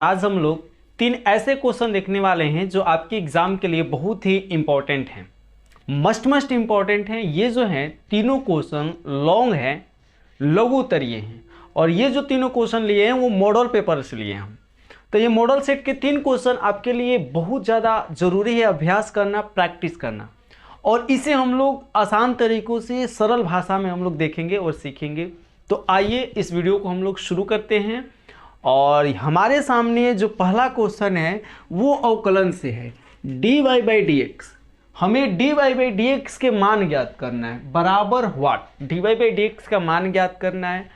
आज हम लोग 3 ऐसे क्वेश्चन देखने वाले हैं जो आपके एग्जाम के लिए बहुत ही इंपॉर्टेंट हैं, मस्ट इंपॉर्टेंट हैं। ये जो हैं तीनों क्वेश्चन लॉन्ग है, लघु उत्तरीय हैं और ये जो तीनों क्वेश्चन लिए हैं वो मॉडल पेपर से लिए हैं हम। तो ये मॉडल सेट के 3 क्वेश्चन आपके लिए बहुत ज़्यादा ज़रूरी है अभ्यास करना, प्रैक्टिस करना, और इसे हम लोग आसान तरीक़ों से सरल भाषा में हम लोग देखेंगे और सीखेंगे। तो आइए इस वीडियो को हम लोग शुरू करते हैं। और हमारे सामने जो पहला क्वेश्चन है वो अवकलन से है, dy बाई डी एक्स। हमें dy बाई डी एक्स के मान ज्ञात करना है, बराबर what, dy by d x का मान ज्ञात करना है।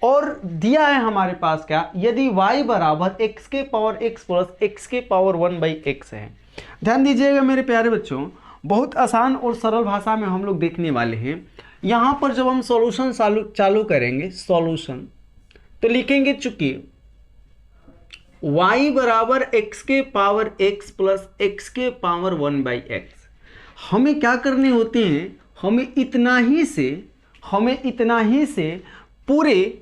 और दिया है हमारे पास क्या, यदि y बराबर एक्स के पावर एक्स प्लस एक्स के पावर 1 बाई एक्स है। ध्यान दीजिएगा मेरे प्यारे बच्चों, बहुत आसान और सरल भाषा में हम लोग देखने वाले हैं। यहाँ पर जब हम सॉल्यूशन चालू करेंगे सॉल्यूशन, तो लिखेंगे चूंकि y बराबर एक्स के पावर एक्स प्लस एक्स के पावर 1 बाई एक्स। हमें क्या करने होते हैं, हमें इतना ही से पूरे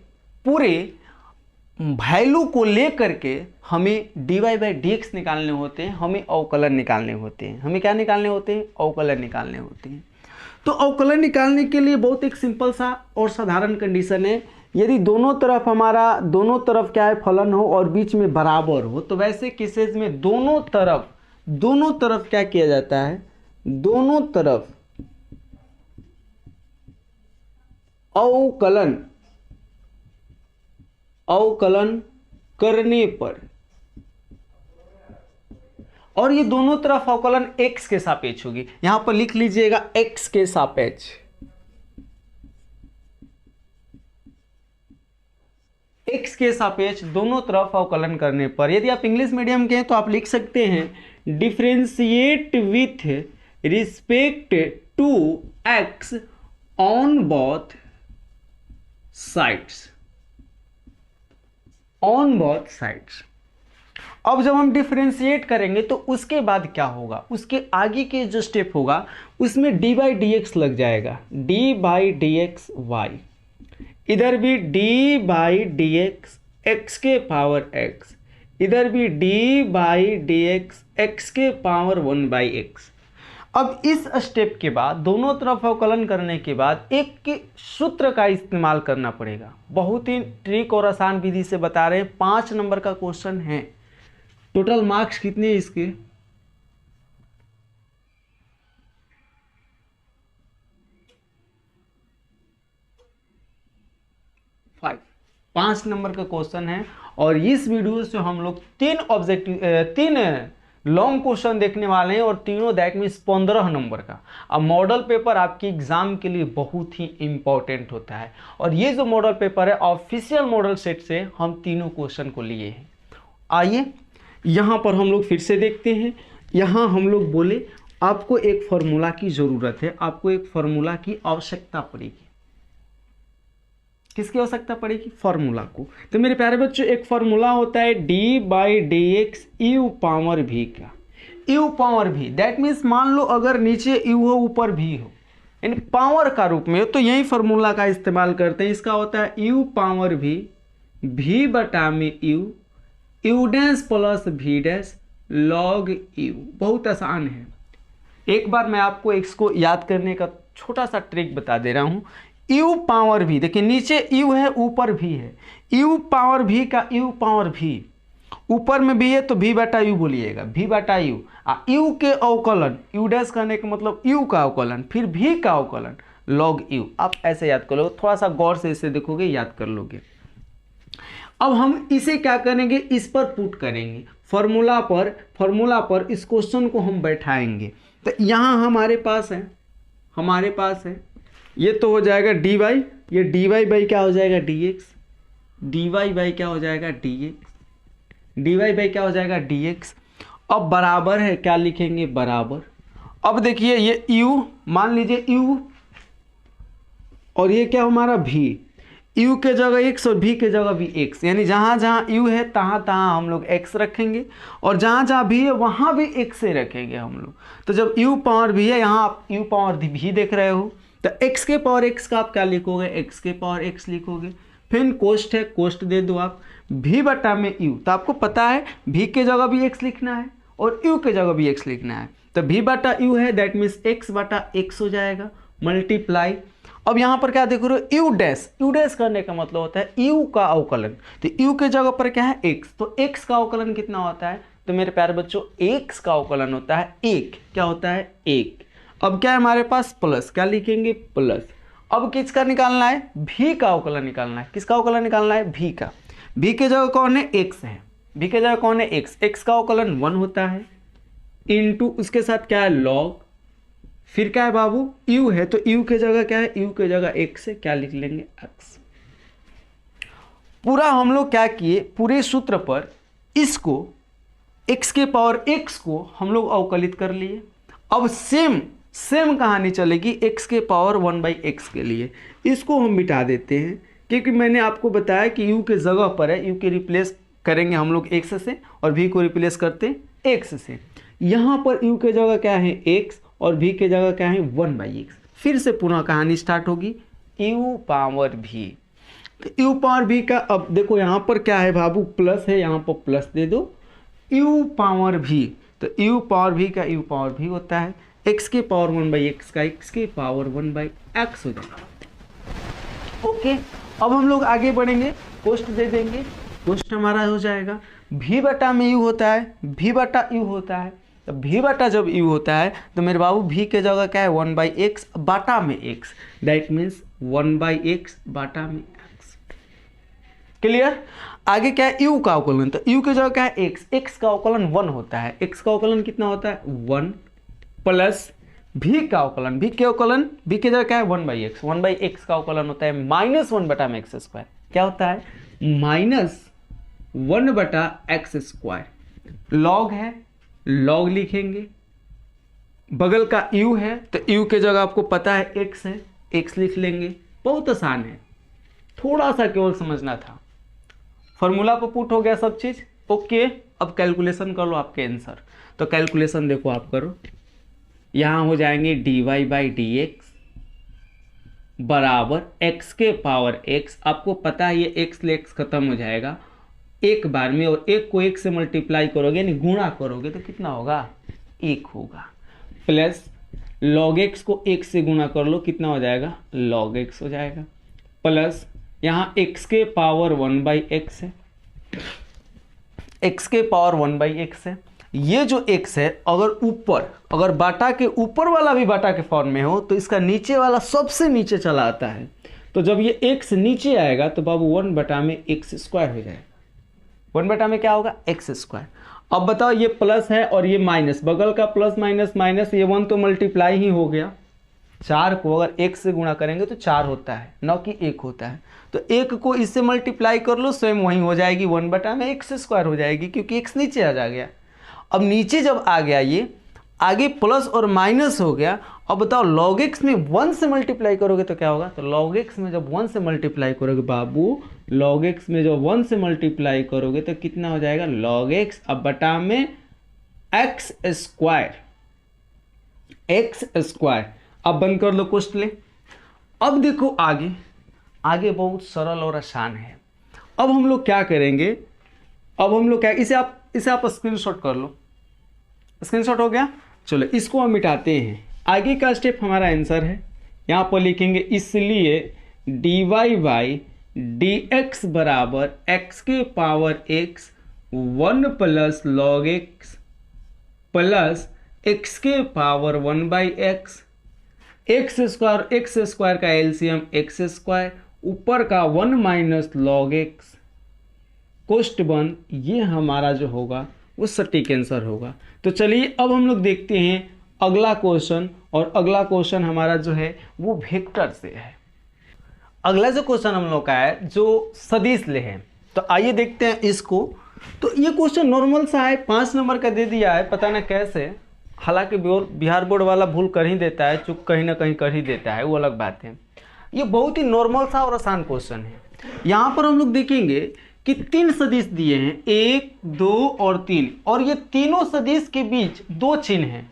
वैल्यू को लेकर के हमें dy बाई डी एक्स निकालने होते हैं, हमें अवकलन निकालने होते हैं। हमें क्या निकालने होते हैं, अवकलन निकालने होते हैं। तो अवकलन निकालने के लिए बहुत एक सिंपल सा और साधारण कंडीशन है, यदि दोनों तरफ क्या है, फलन हो और बीच में बराबर हो, तो वैसे केसेस में दोनों तरफ क्या किया जाता है, दोनों तरफ अवकलन करने पर, और ये दोनों तरफ अवकलन x के सापेक्ष होगी। यहां पर लिख लीजिएगा x के सापेक्ष, x के सापेक्ष दोनों तरफ अवकलन करने पर। यदि आप इंग्लिश मीडियम के हैं तो आप लिख सकते हैं differentiate with respect to x on both sides, अब जब हम डिफरेंशिएट करेंगे तो उसके बाद क्या होगा, उसके आगे के जो स्टेप होगा उसमें dy बाई डी एक्स लग जाएगा, dy by d x y, इधर भी dy by d x x के पावर x, इधर भी dy by d x x के पावर 1 बाई एक्स। अब इस स्टेप के बाद दोनों तरफ अवकलन करने के बाद एक के सूत्र का इस्तेमाल करना पड़ेगा। बहुत ही ट्रिक और आसान विधि से बता रहे हैं, 5 नंबर का क्वेश्चन है। टोटल मार्क्स कितने हैं इसके, 5 नंबर का क्वेश्चन है। और इस वीडियो से हम लोग 3 लॉन्ग क्वेश्चन देखने वाले हैं और तीनों दैट मीन्स 15 नंबर का। अब मॉडल पेपर आपके एग्जाम के लिए बहुत ही इंपॉर्टेंट होता है, और ये जो मॉडल पेपर है ऑफिशियल मॉडल सेट से हम तीनों क्वेश्चन को लिए हैं। आइए यहाँ पर हम लोग फिर से देखते हैं। यहाँ हम लोग बोले आपको एक फॉर्मूला की ज़रूरत है, आपको एक फॉर्मूला की आवश्यकता पड़ेगी। किसकी आवश्यकता पड़ेगी, फॉर्मूला को। तो मेरे प्यारे बच्चों, एक फॉर्मूला होता है D by d x you power भी का, यू पावर भी दैट मीन्स मान लो अगर नीचे यू हो ऊपर भी हो, यानी पावर का रूप में हो, तो यही फॉर्मूला का इस्तेमाल करते हैं। इसका होता है यू पावर भी बटा में यू डैश प्लस भी डैश लॉग यू। बहुत आसान है, एक बार मैं आपको इसको याद करने का छोटा सा ट्रिक बता दे रहा हूँ। यू पावर भी, देखिए नीचे यू है ऊपर भी है, यू पावर भी का यू पावर भी, ऊपर में भी है तो भी बटा यू बोलिएगा, भी बटा यू। यू के अवकलन, यू डैश करने का मतलब यू का अवकलन, फिर भी का अवकलन लॉग यू। आप ऐसे याद कर लोगे, थोड़ा सा गौर से इसे देखोगे याद कर लोगे। अब हम इसे क्या करेंगे, इस पर पुट करेंगे, फॉर्मूला पर इस क्वेश्चन को हम बैठाएंगे। तो यहाँ हमारे पास है ये तो हो जाएगा डी वाई, ये डी वाई बाई क्या हो जाएगा d x, d y by क्या हो जाएगा d x, d y by क्या हो जाएगा डी एक्स। अब बराबर है, क्या लिखेंगे, बराबर। अब देखिए ये यू, मान लीजिए यू, और ये क्या हमारा भी, यू के जगह एक्स और भी के जगह भी एक्स, यानी जहाँ जहाँ यू है तहाँ तहाँ हम लोग एक्स रखेंगे, और जहाँ जहाँ भी है वहाँ भी एक्स से रखेंगे हम लोग। तो जब यू पावर भी है, यहाँ आप यू पावर भी देख रहे हो, तो x के पावर x का आप क्या लिखोगे, x के पावर x लिखोगे। फिर कोष्ट है, कोष्ट दे दो आप, भी बटा में यू, तो आपको पता है भी के जगह भी एक्स लिखना है और यू के जगह भी एक्स लिखना है, तो भी बटा यू है, दैट मीन्स एक्स बटा एक्स हो जाएगा मल्टीप्लाई। अब यहाँ पर क्या देख रहे हो, यू डैश करने का मतलब होता है यू का अवकलन, तो यू के जगह पर क्या है एक्स, तो एक्स का अवकलन कितना होता है, तो मेरे प्यारे बच्चों एक्स का अवकलन होता है एक, क्या होता है एक। अब क्या है हमारे पास प्लस, क्या लिखेंगे प्लस। अब किसका निकालना है, भी का अवकलन निकालना है, किसका अवकलन निकालना है, भी का। भी के जगह कौन है, एक्स है, भी के जगह कौन है एक्स, एक्स का अवकलन 1 होता है इनटू उसके साथ क्या है लॉग, फिर क्या है बाबू यू है, तो यू के जगह क्या है, यू के जगह एक्स है, क्या लिख लेंगे एक्स। पूरा हम लोग क्या किए, पूरे सूत्र पर इसको x के पावर x को हम लोग अवकलित कर लिए। अब सेम कहानी चलेगी x के पावर 1/x के लिए, इसको हम मिटा देते हैं क्योंकि मैंने आपको बताया कि u के जगह पर है, u के रिप्लेस करेंगे हम लोग x से और v को रिप्लेस करते हैं x से। यहाँ पर u के जगह क्या है x और v के जगह क्या है 1/x। फिर से पुनः कहानी स्टार्ट होगी u पावर v, तो u पावर v का अब देखो यहाँ पर क्या है बाबू प्लस है, यहाँ पर प्लस दे दो u पावर v, तो u पावर v का u पावर v होता है x के पावर 1/x का x के पावर 1/x हो जाएगा। ओके, अब हम लोग आगे बढ़ेंगे, पोस्ट दे देंगे, पोस्ट हमारा हो जाएगा v बटा में u होता है, v बटा u होता है, तो v बटा जब u होता है तो मेरे बाबू v के जगह क्या है 1/x बाटा में x, दैट मीन्स 1/x बाटा में x। क्लियर। आगे क्या है u का अवकलन, तो u के जगह क्या है x का अवकलन 1 होता है, x का अवकलन कितना होता है 1 प्लस v का अवकलन, v के अवकलन v के जगह क्या है 1/x, 1/x का अवकलन होता है -1 बटा में x स्क्वायर, क्या होता है -1 बटा x स्क्वायर। लॉग है, लॉग लिखेंगे, बगल का u है तो u के जगह आपको पता है x है, x लिख लेंगे, बहुत आसान है, थोड़ा सा केवल समझना था, फॉर्मूला पर पुट हो गया सब चीज। ओके, अब कैलकुलेशन कर लो आपके आंसर, तो कैलकुलेशन देखो आप करो, यहाँ हो जाएंगे dy/dx बराबर x के पावर x, आपको पता है ये x ले x खत्म हो जाएगा एक बार में, और एक को एक से मल्टीप्लाई करोगे यानी गुणा करोगे तो कितना होगा 1 होगा, प्लस log x को 1 से गुणा कर लो कितना हो जाएगा log x हो जाएगा, प्लस यहाँ x के पावर 1/x है, x के पावर 1/x है, ये जो x है अगर बाटा के ऊपर वाला भी बाटा के फॉर्म में हो तो इसका नीचे वाला सबसे नीचे चला आता है, तो जब ये x नीचे आएगा तो बाबू 1 बटा में x स्क्वायर हो जाएगा, 1 बटा में क्या होगा x स्क्वायर। अब बताओ ये प्लस है और ये माइनस, बगल का प्लस माइनस माइनस, ये 1 तो मल्टीप्लाई ही हो गया, 4 को अगर 1 से गुणा करेंगे तो 4 होता है, न कि 1 होता है, तो 1 को इससे मल्टीप्लाई कर लो स्वयं वही हो जाएगी 1 बटा में x स्क्वायर हो जाएगी, क्योंकि x नीचे आ जा गया। अब नीचे जब आ गया ये आगे प्लस और माइनस हो गया, अब बताओ log x में 1 से मल्टीप्लाई करोगे तो क्या होगा, तो log x में जब 1 से मल्टीप्लाई करोगे बाबू, log x में जब 1 से मल्टीप्लाई करोगे तो कितना हो जाएगा log x अब बटा में x स्क्वायर, x स्क्वायर। अब बंद कर लो क्वेश्चन ले। अब देखो आगे बहुत सरल और आसान है। अब हम लोग क्या करेंगे, अब हम लोग क्या, इसे आप स्क्रीनशॉट कर लो, स्क्रीनशॉट हो गया, चलो इसको हम मिटाते हैं। आगे का स्टेप हमारा आंसर है, यहाँ पर लिखेंगे इसलिए dy/dx बराबर x के power x 1 plus log x plus x के पावर 1/x, x स्क्वायर का एलसीएम x स्क्वायर, ऊपर का 1 माइनस log x कोष्ट बंद, ये हमारा जो होगा वो सटीक आंसर होगा। तो चलिए अब हम लोग देखते हैं अगला क्वेश्चन, और अगला क्वेश्चन हमारा जो है वो वेक्टर से है। अगला जो क्वेश्चन हम लोग का है जो सदिश ले है, तो आइए देखते हैं इसको। तो ये क्वेश्चन नॉर्मल सा है, 5 नंबर का दे दिया है, पता ना कैसे, हालांकि बिहार बोर्ड वाला भूल कर ही देता है, चूक कहीं ना कहीं कर ही देता है, वो अलग बात है। ये बहुत ही नॉर्मल सा और आसान क्वेश्चन है। यहाँ पर हम लोग देखेंगे कि 3 सदिश दिए हैं, 1, 2 और 3, और ये तीनों सदिश के बीच 2 चिन्ह हैं,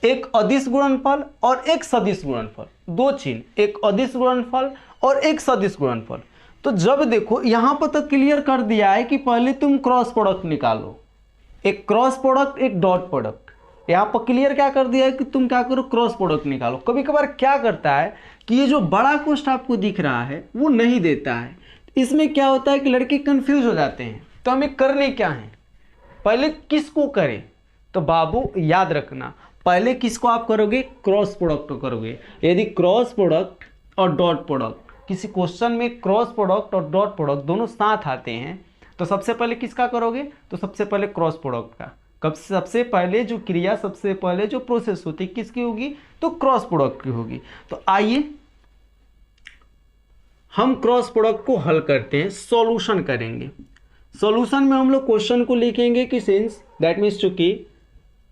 एक अदिश गुणनफल और एक सदिश गुणनफल, 2 चिन्ह, एक अदिश गुणनफल और एक सदिश गुणनफल। तो जब देखो यहाँ पर तो क्लियर कर दिया है कि पहले तुम क्रॉस प्रोडक्ट निकालो, एक क्रॉस प्रोडक्ट एक डॉट प्रोडक्ट। यहाँ पर क्लियर क्या कर दिया है कि तुम क्या करो, क्रॉस प्रोडक्ट निकालो। कभी कभार क्या करता है कि ये जो बड़ा कोष्ठ आपको दिख रहा है वो नहीं देता है, इसमें क्या होता है कि लड़के कंफ्यूज हो जाते हैं। तो हमें करने क्या है, पहले किसको करें, तो बाबू याद रखना पहले किसको आप करोगे, क्रॉस प्रोडक्ट को करोगे। यदि क्रॉस प्रोडक्ट और डॉट प्रोडक्ट, किसी क्वेश्चन में क्रॉस प्रोडक्ट और डॉट प्रोडक्ट दोनों साथ आते हैं, तो सबसे पहले किसका करोगे, तो सबसे पहले क्रॉस प्रोडक्ट का। कब सबसे पहले जो क्रिया, सबसे पहले जो प्रोसेस होती है किसकी होगी, तो क्रॉस प्रोडक्ट की होगी। तो आइए हम क्रॉस प्रोडक्ट को हल करते हैं, सॉल्यूशन करेंगे। सॉल्यूशन में हम लोग क्वेश्चन को लिखेंगे कि सिंस दैट मीन्स चूंकि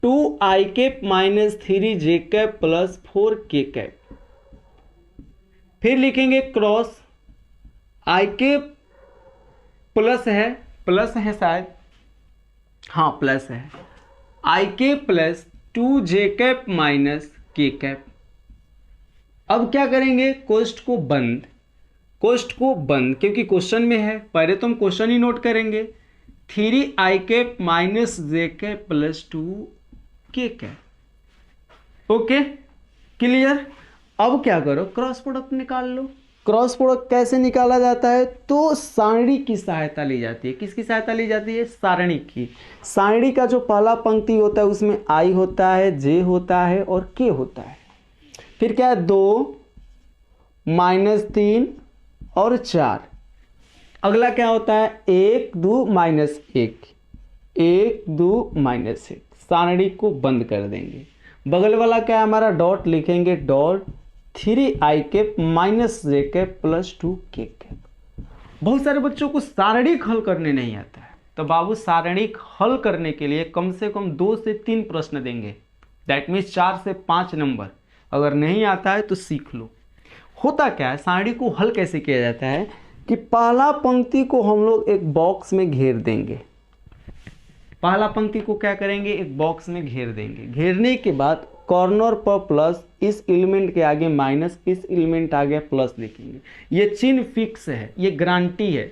2i cap minus 3j cap plus 4k cap, फिर लिखेंगे क्रॉस i कैप प्लस है शायद, हाँ प्लस है, i cap plus 2j cap minus k cap. अब क्या करेंगे, कोष्ठ को बंद क्योंकि क्वेश्चन में है, पहले तो हम क्वेश्चन ही नोट करेंगे। 3i cap minus j cap plus 2k cap. Okay clear. अब क्या करो, क्रॉस प्रोडक्ट निकाल लो। क्रॉस प्रोडक्ट कैसे निकाला जाता है, तो सारणी की सहायता ली जाती है। किसकी सहायता ली जाती है, सारणी की। सारणी का जो पहला पंक्ति होता है उसमें i होता है, j होता है और k होता है। फिर क्या है, 2 माइनस 3 और 4। अगला क्या होता है, 1 2 माइनस 1, 1 2 माइनस 1। सारणी को बंद कर देंगे। बगल वाला क्या है हमारा, डॉट लिखेंगे, dot 3i cap minus j cap plus 2k cap. बहुत सारे बच्चों को सारणिक हल करने नहीं आता है, तो बाबू सारणिक हल करने के लिए कम से कम 2 से 3 प्रश्न देंगे, दैट मीन्स 4 से 5 नंबर। अगर नहीं आता है तो सीख लो। होता क्या है, सारणी को हल कैसे किया जाता है कि पहला पंक्ति को हम लोग एक बॉक्स में घेर देंगे। पहला पंक्ति को क्या करेंगे, एक बॉक्स में घेर देंगे। घेरने के बाद कॉर्नर पर प्लस, इस एलिमेंट के आगे माइनस, इस एलिमेंट आगे प्लस लिखेंगे। ये चिन्ह फिक्स है, ये गारंटी है।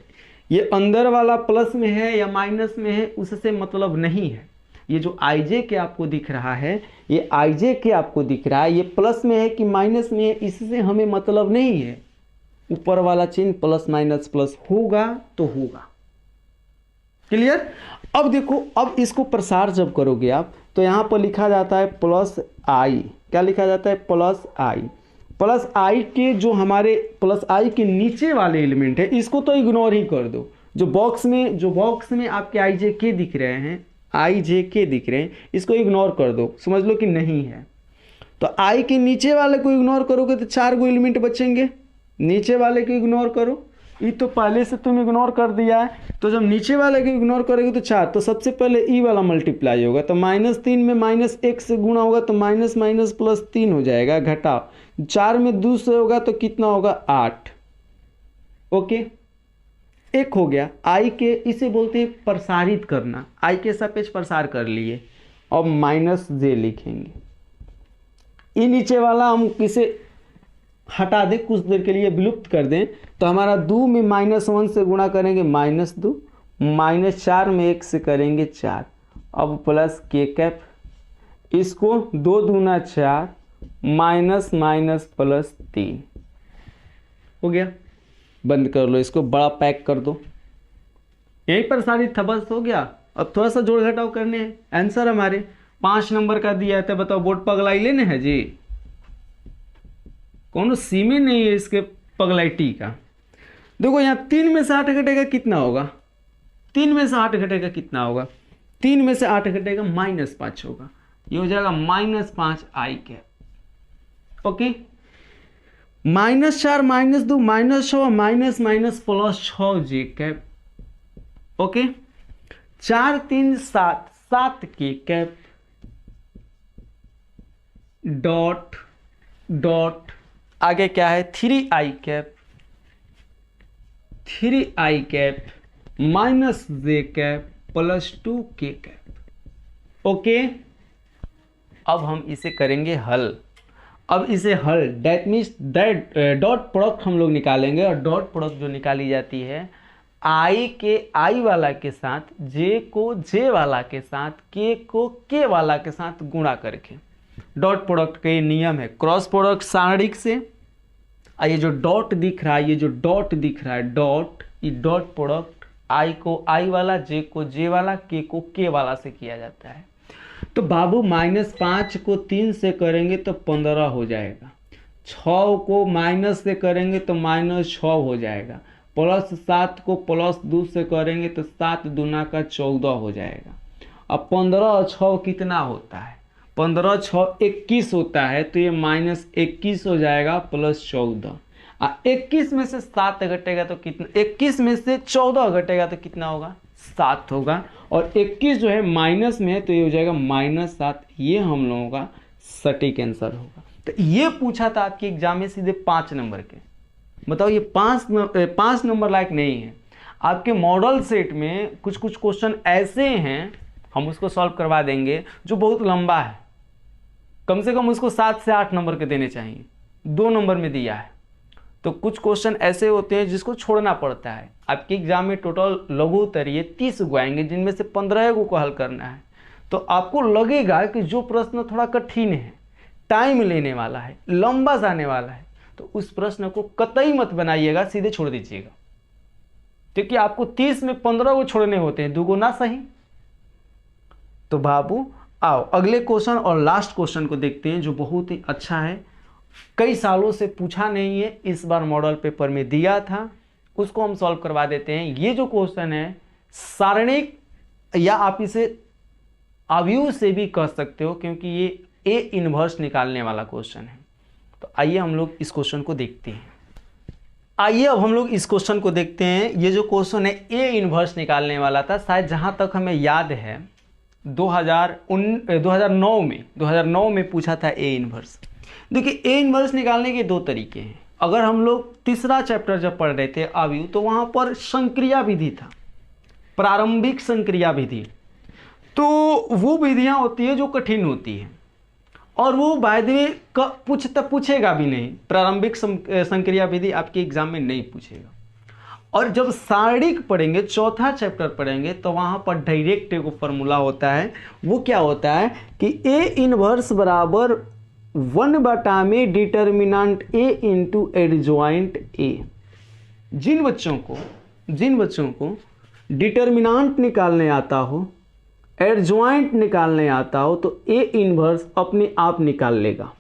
ये अंदर वाला प्लस में है या माइनस में है उससे मतलब नहीं है। ये जो ij के आपको दिख रहा है, ये ij के आपको दिख रहा है, ये प्लस में है कि माइनस में है इससे हमें मतलब नहीं है। ऊपर वाला चिन्ह प्लस माइनस प्लस होगा तो होगा। क्लियर। अब देखो, अब इसको प्रसार जब करोगे आप, तो यहाँ पर लिखा जाता है प्लस i। क्या लिखा जाता है, प्लस i। प्लस i के जो हमारे प्लस i के नीचे वाले एलिमेंट है इसको तो इग्नोर ही कर दो। जो बॉक्स में आपके ij के दिख रहे हैं, ijk दिख रहे हैं, इसको इग्नोर कर दो, समझ लो कि नहीं है। तो i के नीचे वाले को इग्नोर करोगे तो 4 गो एलिमेंट बचेंगे। नीचे वाले को इग्नोर करो, ये तो पहले से तुम इग्नोर कर दिया है, तो जब नीचे वाले को इग्नोर करोगे तो 4, तो सबसे पहले ई वाला मल्टीप्लाई होगा, तो -3 में -1 से गुणा होगा तो माइनस माइनस प्लस 3 हो जाएगा, घटाओ 4 में 2 से होगा तो कितना होगा, 8। ओके, एक हो गया। आई के, इसे बोलते हैं प्रसारित करना, आई के सापेक्ष प्रसार कर लिए। अब माइनस जे लिखेंगे। ये नीचे वाला हम किसे हटा दें, कुछ देर के लिए विलुप्त कर दें, तो हमारा 2 में -1 से गुणा करेंगे -2, -4 में 1 से करेंगे 4। अब प्लस के कैप, इसको 2 दूना 4, माइनस माइनस प्लस 3 हो गया। बंद कर लो इसको, बड़ा पैक कर दो। यही प्रसारित था, बस हो गया। अब थोड़ा सा जोड़ घटाव करने हैं। आंसर हमारे 5 नंबर का दिया था। बताओ बोर्ड पगलाई लेने हैं जी, कौन सी में नहीं है इसके पगलाइटी का। देखो यहाँ 3 में से 8 घटेगा कितना होगा, 3 में से 8 घटेगा कितना होगा, 3 में से 8 घटेगा -5 होगा। ये हो जाएगा -5 I cap. Okay, -4 -2 -6 minus minus plus 6 J cap. Okay, 4 3 7 7 के कैप, डॉट डॉट आगे क्या है 3i cap, 3i cap minus J cap plus 2k cap. Okay, अब हम इसे करेंगे हल। अब इसे हल, that means that dot product हम लोग निकालेंगे, और डॉट प्रोडक्ट जो निकाली जाती है आई के आई वाला के साथ, जे को जे वाला के साथ, के को के वाला के साथ गुणा करके। डॉट प्रोडक्ट का ये नियम है। क्रॉस प्रोडक्ट सारणिक से, ये जो डॉट दिख रहा है, ये जो डॉट दिख रहा है डॉट, ये डॉट प्रोडक्ट आई को आई वाला, जे को जे वाला, के को के वाला से किया जाता है। तो बाबू -5 को 3 से करेंगे तो 15 हो जाएगा, 6 को माइनस से करेंगे तो -6 हो जाएगा, +7 को +2 से करेंगे तो 7 दूना का 14 हो जाएगा। अब 15 और 6 कितना होता है? 15 6 21 होता है, तो ये -21 हो जाएगा +14। 21 में से 7 घटेगा तो कितना, 21 में से 14 घटेगा तो कितना होगा? 7 होगा। और 21 जो है माइनस में है तो ये हो जाएगा -7। ये हम लोगों का सटीक आंसर होगा। तो ये पूछा था आपके एग्जाम में सीधे 5 नंबर के। बताओ ये 5 नंबर लायक नहीं है। आपके मॉडल सेट में कुछ कुछ क्वेश्चन ऐसे हैं, हम उसको सॉल्व करवा देंगे, जो बहुत लंबा है, कम से कम उसको 7 से 8 नंबर के देने चाहिए, 2 नंबर में दिया है। तो कुछ क्वेश्चन ऐसे होते हैं जिसको छोड़ना पड़ता है। आपके एग्जाम में टोटल लघु उत्तरीय 30 गो आएंगे, जिनमें से 15 गो को हल करना है। तो आपको लगेगा कि जो प्रश्न थोड़ा कठिन है, टाइम लेने वाला है, लंबा जाने वाला है, तो उस प्रश्न को कतई मत बनाइएगा, सीधे छोड़ दीजिएगा, क्योंकि आपको 30 में 15 को छोड़ने होते हैं, 2 गो ना सही। तो बाबू आओ अगले क्वेश्चन और लास्ट क्वेश्चन को देखते हैं, जो बहुत ही अच्छा है, कई सालों से पूछा नहीं है, इस बार मॉडल पेपर में दिया था, उसको हम सॉल्व करवा देते हैं। ये जो क्वेश्चन है सारणिक, या आप इसे अवयव से भी कह सकते हो, क्योंकि ये ए इनवर्स निकालने वाला क्वेश्चन है। तो आइए हम लोग इस क्वेश्चन को देखते हैं। आइए अब हम लोग इस क्वेश्चन को देखते हैं। ये जो क्वेश्चन है ए इनवर्स निकालने वाला था, शायद जहां तक हमें याद है 2009 में पूछा था ए इनवर्स। देखिए ए इनवर्स निकालने के 2 तरीके हैं। अगर हम लोग तीसरा चैप्टर जब पढ़ रहे थे अवयव, तो वहां पर संक्रिया विधि था, प्रारंभिक संक्रिया विधि। तो वो विधियां होती है जो कठिन होती है, और वो बाय द वे पूछेगा भी नहीं। प्रारंभिक संक्रिया विधि आपके एग्जाम में नहीं पूछेगा। और जब सारणिक पढ़ेंगे, चौथा चैप्टर पढ़ेंगे, तो वहां पर डायरेक्ट एक फॉर्मूला होता है। वो क्या होता है कि ए इनवर्स बराबर 1/, में determinant A into adjoint A. जिन बच्चों को डिटर्मिनेंट निकालने आता हो, एडजॉइंट निकालने आता हो, तो ए इनवर्स अपने आप निकाल लेगा,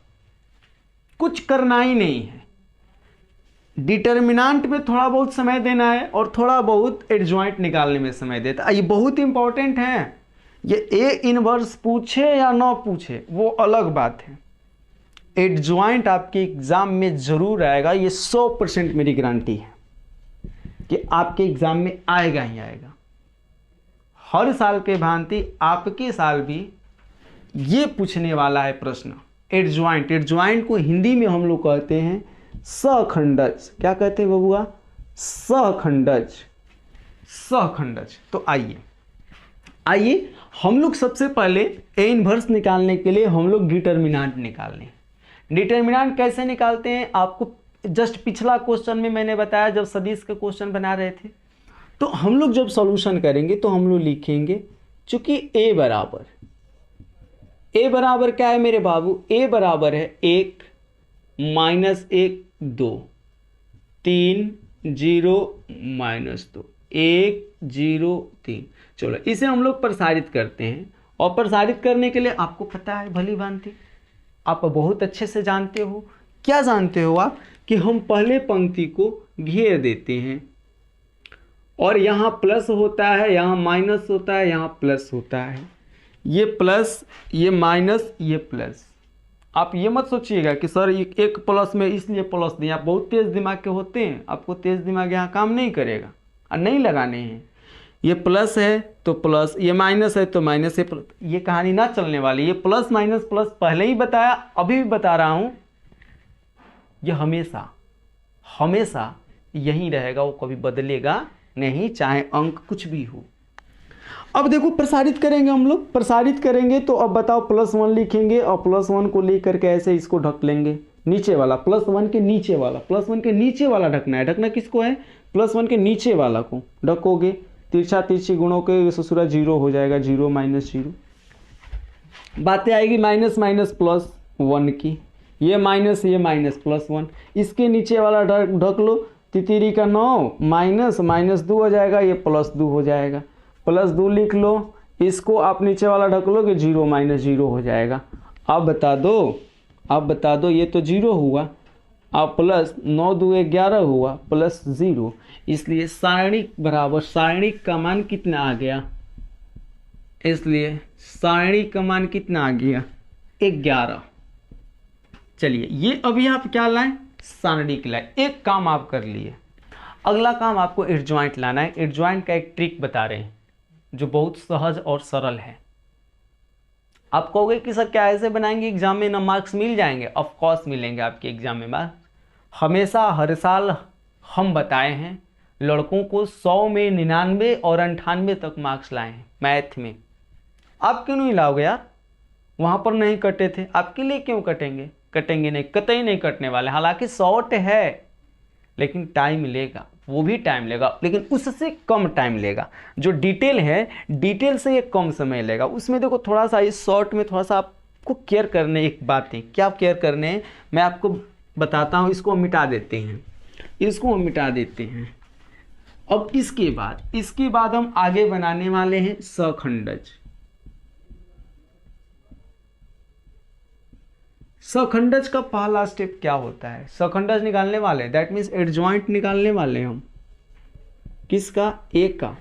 कुछ करना ही नहीं है। डिटर्मिनेंट में थोड़ा बहुत समय देना है और थोड़ा बहुत एडजॉइंट निकालने में समय देता है। ये बहुत इंपॉर्टेंट है। ये ए इनवर्स पूछे या ना पूछे वो अलग बात है, एडजॉइंट आपके एग्जाम में जरूर आएगा। ये 100% मेरी गारंटी है कि आपके एग्जाम में आएगा ही आएगा। हर साल के भांति आपके साल भी ये पूछने वाला है प्रश्न, एडजॉइंट। एडजॉइंट को हिंदी में हम लोग कहते हैं सहखंडज। क्या कहते हैं बबुआ? सहखंडज। तो आइए हम लोग सबसे पहले ए इनवर्स निकालने के लिए हम लोग डिटर्मिनेंट निकाल लें। डिटर्मिनेंट कैसे निकालते हैं आपको जस्ट पिछला क्वेश्चन में मैंने बताया, जब सदिश का क्वेश्चन बना रहे थे। तो हम लोग जब सॉल्यूशन करेंगे तो हम लोग लिखेंगे, चूंकि ए बराबर क्या है मेरे बाबू? ए बराबर है 1 -1 2 3 0 -2 1 0 3। चलो इसे हम लोग प्रसारित करते हैं, और प्रसारित करने के लिए आपको पता है भली भांति, आप बहुत अच्छे से जानते हो। क्या जानते हो आप? कि हम पहले पंक्ति को घेर देते हैं, और यहाँ प्लस होता है, यहाँ माइनस होता है, यहाँ प्लस होता है। ये प्लस, ये माइनस, ये प्लस। आप ये मत सोचिएगा कि सर एक प्लस में इसलिए प्लस दिया। आप बहुत तेज दिमाग के होते हैं, आपको तेज दिमाग यहाँ काम नहीं करेगा और नहीं लगाने हैं। ये प्लस है तो प्लस, ये माइनस है तो माइनस है। ये कहानी ना चलने वाली। ये प्लस माइनस प्लस पहले ही बताया, अभी भी बता रहा हूँ, ये हमेशा यही रहेगा, वो कभी बदलेगा नहीं, चाहे अंक कुछ भी हो। अब देखो प्रसारित करेंगे हम लोग, प्रसारित करेंगे तो अब बताओ +1 लिखेंगे और +1 को लेकर के ऐसे इसको ढक लेंगे, नीचे वाला +1 के नीचे वाला, +1 के नीचे वाला ढकना है। ढकना किसको है? +1 के नीचे वाला को ढकोगे, तिरछा तिरछी गुणों के ससुरा 0 हो जाएगा, 0 - 0। बातें आएगी माइनस माइनस +1 की, ये माइनस +1, इसके नीचे वाला ढक लो, तितिरी का 9 माइनस -2 हो जाएगा, ये +2 हो जाएगा, +2 लिख लो, इसको आप नीचे वाला ढक लो कि 0 - 0 हो जाएगा। अब बता दो ये तो 0 हुआ, अब +9 × 2 = 11 हुआ, +0, इसलिए सारणिक बराबर सारणिक का मान कितना आ गया? इसलिए सारणिक का मान कितना आ गया? 11। चलिए ये अभी आप क्या लाएं? सारणिक लाएं। एक काम आप कर लिए, अगला काम आपको एडजॉइंट लाना है। एडजॉइंट का एक ट्रिक बता रहे हैं जो बहुत सहज और सरल है। आप कहोगे कि सर क्या ऐसे बनाएंगे एग्जाम में ना मार्क्स मिल जाएंगे? ऑफ कोर्स मिलेंगे आपके एग्जाम में मार्क्स। हमेशा हर साल हम बताए हैं लड़कों को 100 में 99 और 98 तक मार्क्स लाए हैं मैथ में। आप क्यों नहीं लाओगे यार? वहाँ पर नहीं कटे थे, आपके लिए क्यों कटेंगे? कटेंगे नहीं, कतई नहीं कटने वाले। हालांकि शॉर्ट है लेकिन टाइम लेगा, वो भी टाइम लेगा, लेकिन उससे कम टाइम लेगा। जो डिटेल है, डिटेल से ये कम समय लेगा। उसमें देखो थोड़ा सा इस शॉर्ट में थोड़ा सा आपको केयर करने, एक बात है क्या केयर करने हैं मैं आपको बताता हूँ। इसको हम मिटा देते हैं, इसको हम मिटा देते हैं। अब इसके बाद हम आगे बनाने वाले हैं सखंडज। सखंडज का पहला स्टेप क्या होता है? सखंडज निकालने वाले, दैट मीन्स एडजॉइंट निकालने वाले हम। किसका? ए का।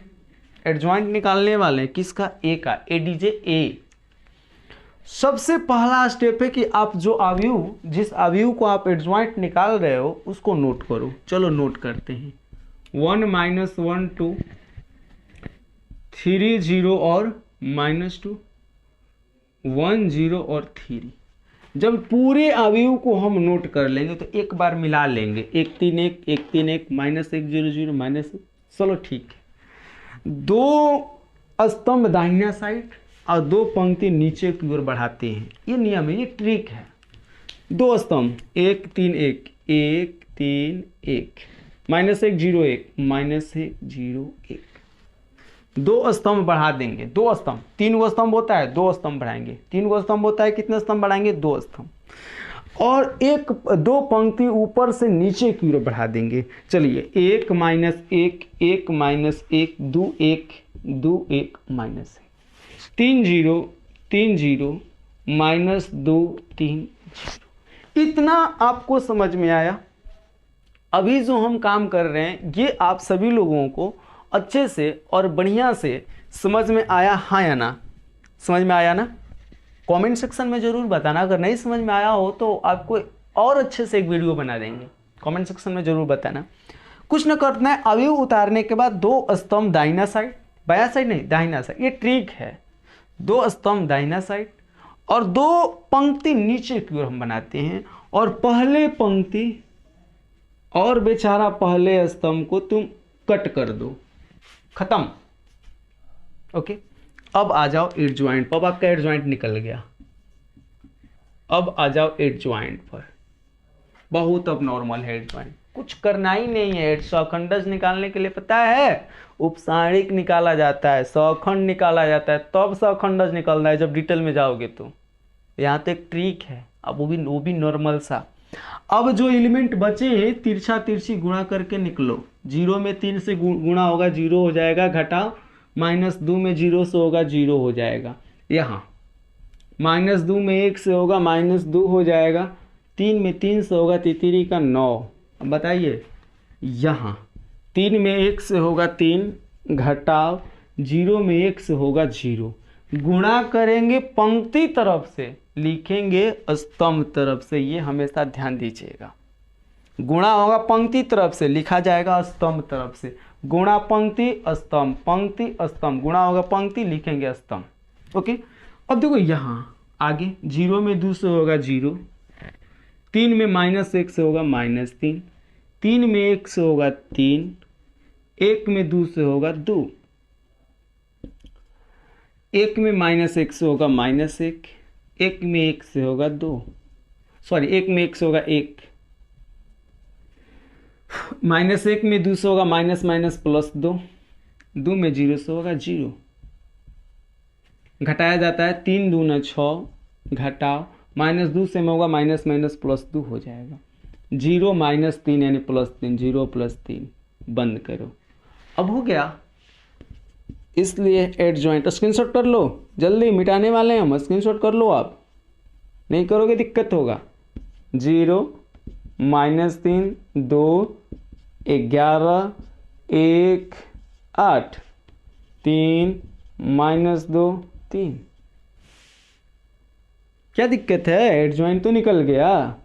एडजॉइंट निकालने वाले हैं किसका? ए का। एडीजे ए। सबसे पहला स्टेप है कि आप जो अवयव, जिस अवयव को आप एडजॉइंट निकाल रहे हो उसको नोट करो। चलो नोट करते हैं। 1 - 1 2, 3 0 और -2, 1 0 और 3। जब पूरे अवयव को हम नोट कर लेंगे तो एक बार मिला लेंगे, 1 3 1 1 3 1 -1 0 0 -1। चलो ठीक है। 2 स्तंभ दाहिना साइड और 2 पंक्ति नीचे की ओर बढ़ाते हैं। ये नियम है, ये ट्रिक है। 2 स्तंभ 1 3 1 1 3 1 -1 0 1 -1 0 1। 2 स्तंभ बढ़ा देंगे, 2 स्तंभ। 3 गो स्तंभ होता है, 2 स्तंभ बढ़ाएंगे। 3 गो स्तंभ होता है, कितने स्तंभ बढ़ाएंगे? 2 स्तंभ। और 2 पंक्ति ऊपर से नीचे की ओर बढ़ा देंगे। चलिए 1 - 1 1 1 2 1 2 1 -1, 3 0 3 0 -2 3 0। इतना आपको समझ में आया? अभी जो हम काम कर रहे हैं ये आप सभी लोगों को अच्छे से और बढ़िया से समझ में आया, हाँ या ना? समझ में आया ना? कमेंट सेक्शन में ज़रूर बताना। अगर नहीं समझ में आया हो तो आपको और अच्छे से एक वीडियो बना देंगे। कमेंट सेक्शन में ज़रूर बताना। कुछ न करना है, अवयव उतारने के बाद 2 स्तंभ दाहिना साइड, बाया साइड नहीं, दाहिना साइड। ये ट्रिक है। 2 स्तंभ दाहिना साइड और 2 पंक्ति नीचे की ओर हम बनाते हैं। और पहले पंक्ति और बेचारा पहले स्तंभ को तुम कट कर दो, खत्म। ओके, अब आ जाओ एडजॉइंट पर। अब आपका एडजॉइंट निकल गया। अब आ जाओ एडजॉइंट पर। बहुत अब नॉर्मल है एडजॉइंट, कुछ करना ही नहीं है। सखंडज निकालने के लिए पता है उपसारणिक निकाला जाता है, सखंड निकाला जाता है, तब सखंडज निकलना है। जब डिटेल में जाओगे तो यहाँ तो एक ट्रिक है। अब वो भी नॉर्मल सा। अब जो एलिमेंट बचे हैं तिरछा तिरछी गुणा करके निकलो। 0 में 3 से गुणा होगा 0 हो जाएगा, घटाओ -2 में 0 से होगा 0 हो जाएगा। यहाँ -2 में 1 से होगा -2 हो जाएगा। 3 में 3 से होगा तितिरी का 9। अब बताइए यहाँ 3 में 1 से होगा 3, घटाओ 0 में 1 से होगा 0। गुणा करेंगे पंक्ति तरफ से, लिखेंगे स्तंभ तरफ से। ये हमेशा ध्यान दीजिएगा। गुणा होगा पंक्ति तरफ से, लिखा जाएगा स्तंभ तरफ से। गुणा पंक्ति स्तंभ, पंक्ति स्तंभ, गुणा होगा पंक्ति, लिखेंगे स्तंभ। ओके, अब देखो यहाँ आगे 0 में 2 से होगा 0, 3 में -1 से होगा -3, 3 में 1 से होगा 3, 1 में 2 से होगा 2। एक में माइनस एक से होगा माइनस एक, एक में एक से होगा दो, सॉरी एक में एक से होगा एक, माइनस एक में दो से होगा माइनस माइनस प्लस दो, दो में जीरो से होगा जीरो, घटाया जाता है तीन दूना छः, घटाओ माइनस दो से में होगा माइनस माइनस प्लस दो हो जाएगा, जीरो माइनस तीन यानी प्लस तीन, जीरो प्लस तीन, बंद करो। अब हो गया, इसलिए एड जॉइंट स्क्रीनशॉट कर लो, जल्दी मिटाने वाले हैं हम, स्क्रीनशॉट कर लो, आप नहीं करोगे दिक्कत होगा। जीरो माइनस तीन दो, 11 1 8, 3 माइनस दो 3, क्या दिक्कत है, एडजॉइंट तो निकल गया।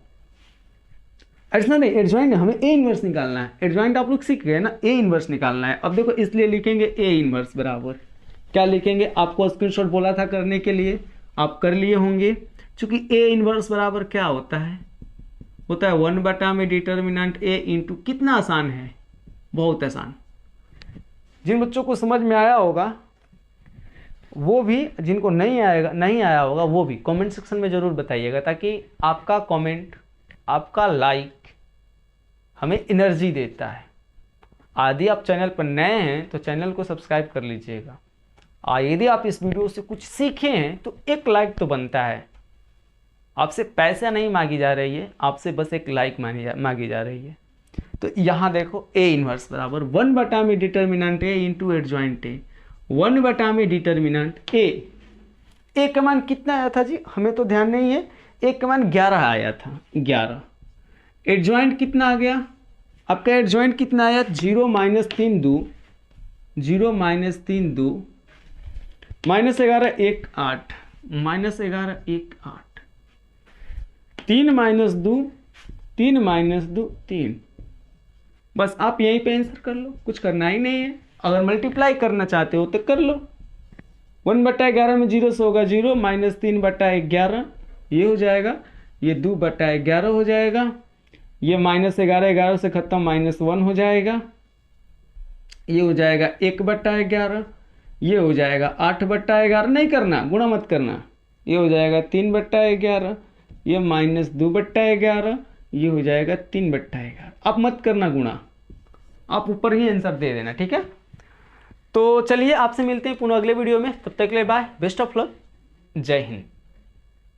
ऐसा नहीं, एडजॉइंट हमें ए इनवर्स निकालना है, एडजॉइंट आप लोग सीख गए ना, ए इनवर्स निकालना है। अब देखो इसलिए लिखेंगे ए इनवर्स बराबर क्या लिखेंगे, आपको स्क्रीनशॉट बोला था करने के लिए, आप कर लिए होंगे। चूंकि ए इनवर्स बराबर क्या होता है, होता है 1 में डिटर्मिनेंट ए इंटू, कितना आसान है, बहुत आसान। जिन बच्चों को समझ में आया होगा वो भी, जिनको नहीं आया होगा वो भी कमेंट सेक्शन में ज़रूर बताइएगा, ताकि आपका कमेंट, आपका लाइक हमें एनर्जी देता है। यदि आप चैनल पर नए हैं तो चैनल को सब्सक्राइब कर लीजिएगा, और यदि आप इस वीडियो से कुछ सीखे हैं तो एक लाइक तो बनता है। आपसे पैसा नहीं मांगी जा रही है, आपसे बस एक लाइक मांगी जा रही है। तो यहाँ देखो ए इनवर्स बराबर 1 में डिटर्मिनेंट ए इंटू एडजॉइंट ए, 1 में डिटर्मिनेंट ए का मान कितना आया था जी, हमें तो ध्यान नहीं है, ए का मान 11 आया था, 11। एडजॉइंट कितना आ गया आपका, एडजॉइंट कितना आया, 0 minus 3 2, 0 minus 3 2, minus 11 1 8, minus 11 1 8, 3 minus 2, 3 minus 2 3। बस आप यहीं पे आंसर कर लो, कुछ करना ही नहीं है। अगर मल्टीप्लाई करना चाहते हो तो कर लो, 1/11 में 0 से होगा 0, माइनस 3/11 ये हो जाएगा, ये 2/11 हो जाएगा, ये माइनस 11 से खत्म -1 हो जाएगा, ये हो जाएगा 1/11, ये हो जाएगा 8/11, नहीं करना, गुणा मत करना, ये हो जाएगा 3/11, ये -2/11, ये हो जाएगा 3/11। आप मत करना गुणा, आप ऊपर ही आंसर दे देना, ठीक है। तो चलिए आपसे मिलते हैं पुनः अगले वीडियो में, तब तक के लिए बाय, बेस्ट ऑफ लक, जय हिंद।